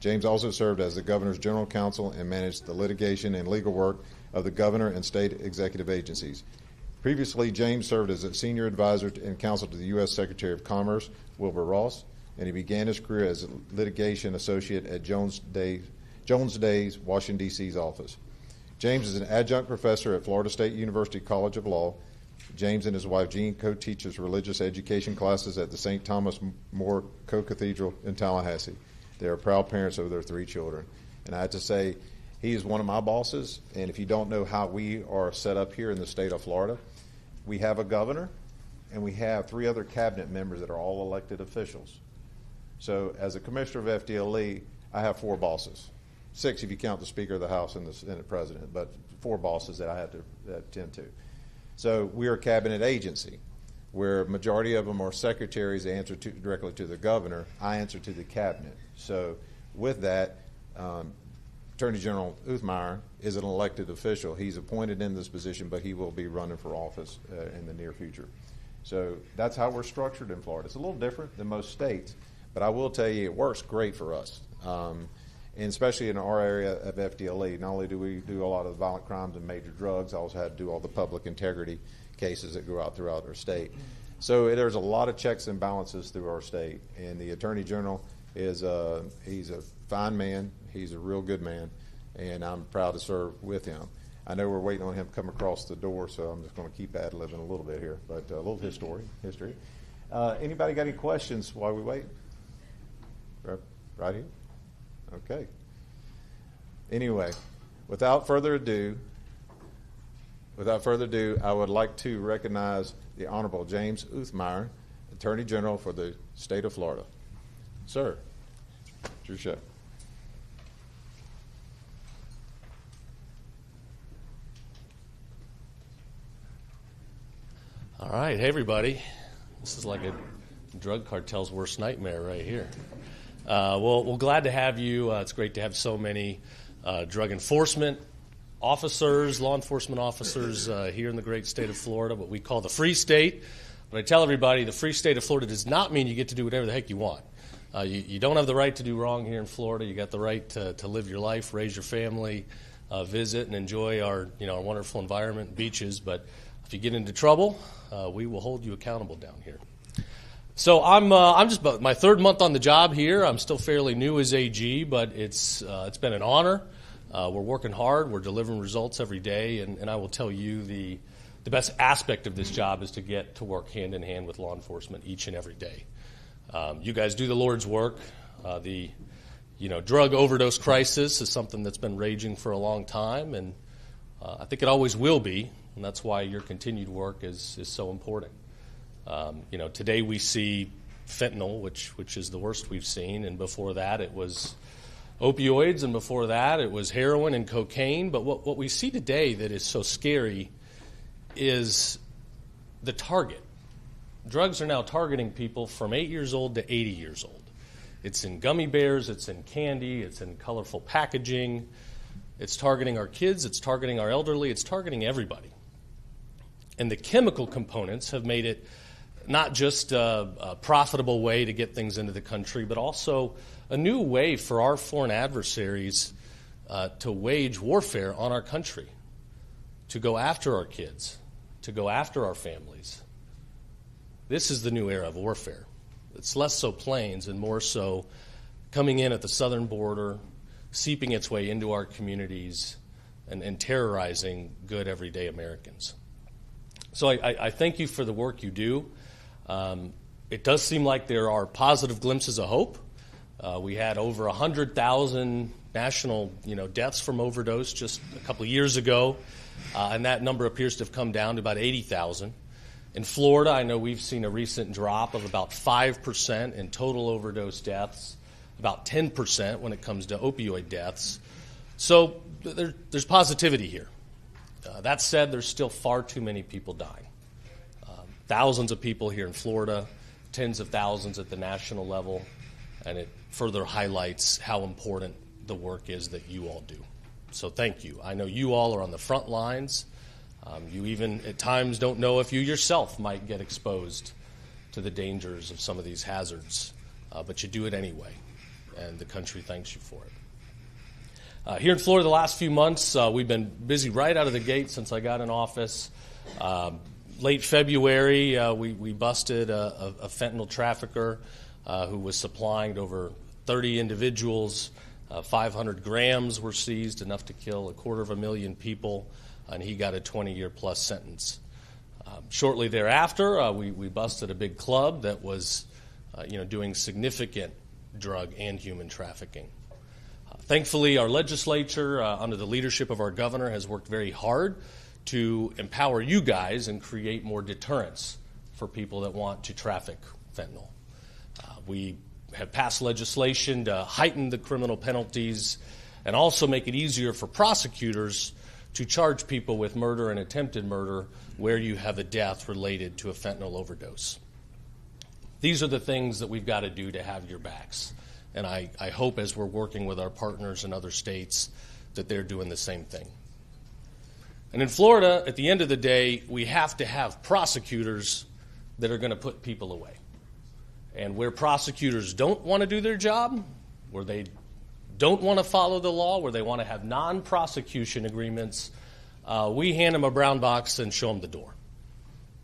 James also served as the governor's general counsel and managed the litigation and legal work of the governor and state executive agencies. Previously, James served as a senior advisor and counsel to the U.S. Secretary of Commerce, Wilbur Ross, and he began his career as a litigation associate at Jones Day's Washington, D.C.'s office. James is an adjunct professor at Florida State University College of Law. James and his wife Jean co-teaches religious education classes at the St. Thomas More Co-Cathedral in Tallahassee. They are proud parents of their 3 children. And I have to say, he is one of my bosses, and if you don't know how we are set up here in the state of Florida, we have a governor, and we have 3 other cabinet members that are all elected officials. So as a commissioner of FDLE, I have 4 bosses. 6 if you count the Speaker of the House and the Senate President, but 4 bosses that I have to attend to. So we are a cabinet agency, where a majority of them are secretaries. They answer directly to the governor. I answer to the cabinet. So with that, Attorney General Uthmeier is an elected official. He's appointed in this position, but he will be running for office in the near future. So that's how we're structured in Florida. It's a little different than most states, but I will tell you it works great for us. And especially in our area of FDLE, not only do we do a lot of violent crimes and major drugs, I also had to do all the public integrity cases that go out throughout our state. So there's a lot of checks and balances through our state, and the Attorney General is he's a fine man. He's a real good man, and I'm proud to serve with him. I know we're waiting on him to come across the door, so I'm just going to keep ad-libbing a little bit here, but a little history. Anybody got any questions while we wait? Right here? Okay. Anyway, without further ado, I would like to recognize the Honorable James Uthmeier, Attorney General for the state of Florida. Sir, it's your show. All right. Hey, everybody. This is like a drug cartel's worst nightmare right here. Well, glad to have you. It's great to have so many drug enforcement officers, law enforcement officers here in the great state of Florida, what we call the Free State. But I tell everybody, the Free State of Florida does not mean you get to do whatever the heck you want. You don't have the right to do wrong here in Florida. You got the right to live your life, raise your family, visit and enjoy our wonderful environment and beaches. But if you get into trouble, we will hold you accountable down here. So I'm just about my 3rd month on the job here. I'm still fairly new as AG, but it's been an honor. We're working hard. We're delivering results every day, and I will tell you the best aspect of this job is to get to work hand in hand with law enforcement each and every day. You guys do the Lord's work. The drug overdose crisis is something that's been raging for a long time, and I think it always will be, and that's why your continued work is so important. Today we see fentanyl, which is the worst we've seen, and before that it was opioids, and before that it was heroin and cocaine. But what we see today that is so scary is the target. Drugs are now targeting people from 8 years old to 80 years old. It's in gummy bears, it's in candy, it's in colorful packaging. It's targeting our kids, it's targeting our elderly, it's targeting everybody. And the chemical components have made it not just a profitable way to get things into the country, but also a new way for our foreign adversaries to wage warfare on our country, to go after our kids, to go after our families. This is the new era of warfare. It's less so planes and more so coming in at the southern border, seeping its way into our communities, and terrorizing good everyday Americans. So I thank you for the work you do. It does seem like there are positive glimpses of hope. We had over 100,000 national deaths from overdose just a couple of years ago, and that number appears to have come down to about 80,000. In Florida, I know we've seen a recent drop of about 5% in total overdose deaths, about 10% when it comes to opioid deaths. So there's positivity here. That said, there's still far too many people dying. Thousands of people here in Florida, tens of thousands at the national level, and it further highlights how important the work is that you all do. So thank you. I know you all are on the front lines. You even at times don't know if you yourself might get exposed to the dangers of some of these hazards, but you do it anyway. and the country thanks you for it. Here in Florida, the last few months, we've been busy right out of the gate since I got in office. Late February, we busted a fentanyl trafficker who was supplying to over 30 individuals. 500 grams were seized, enough to kill 250,000 people, and he got a 20-year-plus sentence. Shortly thereafter, we busted a big club that was doing significant drug and human trafficking. Thankfully, our legislature, under the leadership of our governor, has worked very hard to empower you guys and create more deterrence for people that want to traffic fentanyl. We have passed legislation to heighten the criminal penalties and also make it easier for prosecutors to charge people with murder and attempted murder where you have a death related to a fentanyl overdose. These are the things that we've got to do to have your backs. And I hope as we're working with our partners in other states that they're doing the same thing. And in Florida, at the end of the day, we have to have prosecutors that are going to put people away. And where prosecutors don't want to do their job, where they don't want to follow the law, where they want to have non-prosecution agreements, we hand them a brown box and show them the door.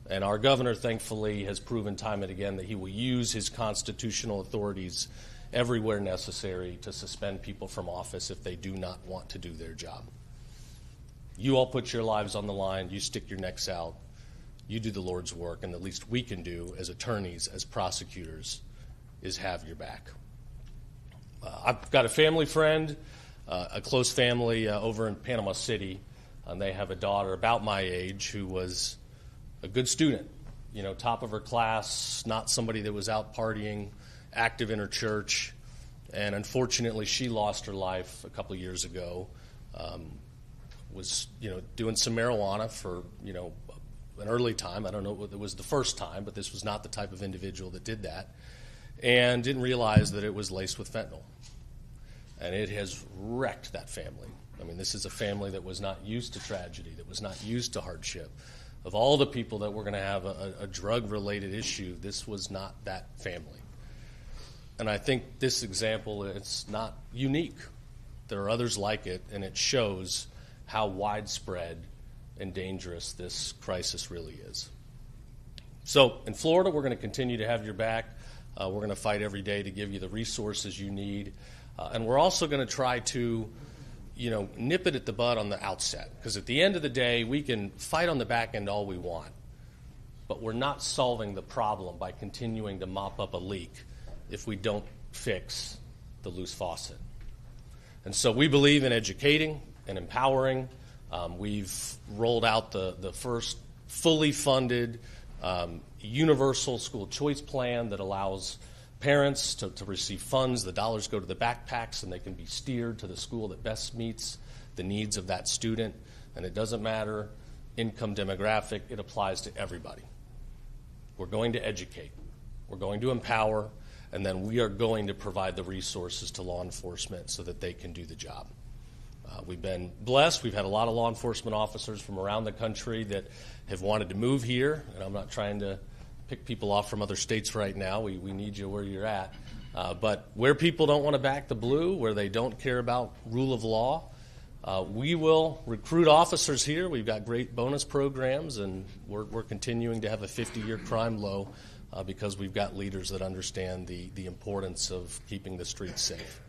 And our governor, thankfully, has proven time and again that he will use his constitutional authorities everywhere necessary to suspend people from office if they do not want to do their job. You all put your lives on the line. You stick your necks out. You do the Lord's work, and the least we can do as attorneys, as prosecutors, is have your back. I've got a family friend, a close family over in Panama City, and they have a daughter about my age who was a good student, top of her class, not somebody that was out partying, active in her church, and unfortunately she lost her life a couple of years ago. Was doing some marijuana for an early time. I don't know if it was the first time, but this was not the type of individual that did that, and didn't realize that it was laced with fentanyl. And it has wrecked that family. I mean, this is a family that was not used to tragedy, that was not used to hardship. Of all the people that were going to have a drug-related issue, this was not that family. And I think this example, it's not unique. There are others like it, and it shows how widespread and dangerous this crisis really is. So in Florida, we're going to continue to have your back. We're going to fight every day to give you the resources you need. And we're also going to try to, nip it at the bud on the outset. Because at the end of the day, we can fight on the back end all we want. But we're not solving the problem by continuing to mop up a leak if we don't fix the loose faucet. And so we believe in educating and empowering. We've rolled out the first fully funded universal school choice plan that allows parents to receive funds. The dollars go to the backpacks and they can be steered to the school that best meets the needs of that student. And it doesn't matter income demographic, it applies to everybody. We're going to educate, we're going to empower, and then we are going to provide the resources to law enforcement so that they can do the job. We've been blessed. We've had a lot of law enforcement officers from around the country that have wanted to move here, and I'm not trying to pick people off from other states right now. We need you where you're at. But where people don't want to back the blue, where they don't care about rule of law, we will recruit officers here. We've got great bonus programs, and we're continuing to have a 50-year crime low because we've got leaders that understand the importance of keeping the streets safe.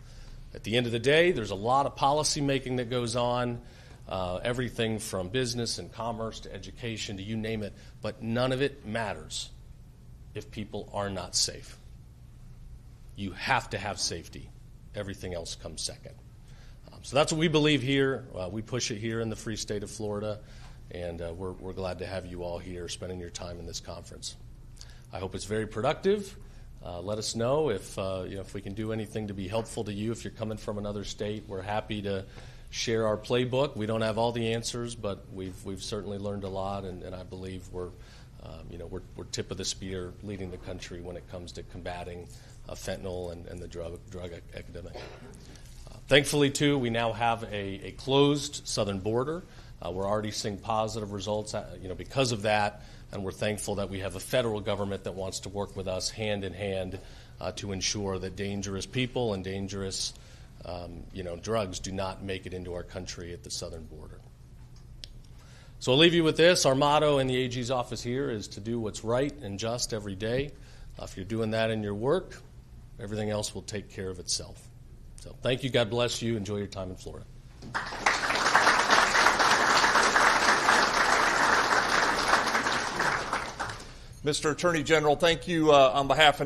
At the end of the day, there's a lot of policy making that goes on, everything from business and commerce to education to you name it, but none of it matters if people are not safe. You have to have safety. Everything else comes second. So that's what we believe here. We push it here in the free state of Florida, and we're glad to have you all here spending your time in this conference. I hope it's very productive. Let us know if we can do anything to be helpful to you. If you're coming from another state, we're happy to share our playbook. We don't have all the answers, but we've certainly learned a lot, and I believe we're tip of the spear, leading the country when it comes to combating fentanyl and the drug epidemic. Thankfully, too, we now have a closed southern border. We're already seeing positive results, because of that. And we're thankful that we have a federal government that wants to work with us hand in hand to ensure that dangerous people and dangerous drugs do not make it into our country at the southern border. So I'll leave you with this. Our motto in the AG's office here is to do what's right and just every day. If you're doing that in your work, everything else will take care of itself. So thank you. God bless you. Enjoy your time in Florida. Mr. Attorney General, thank you on behalf of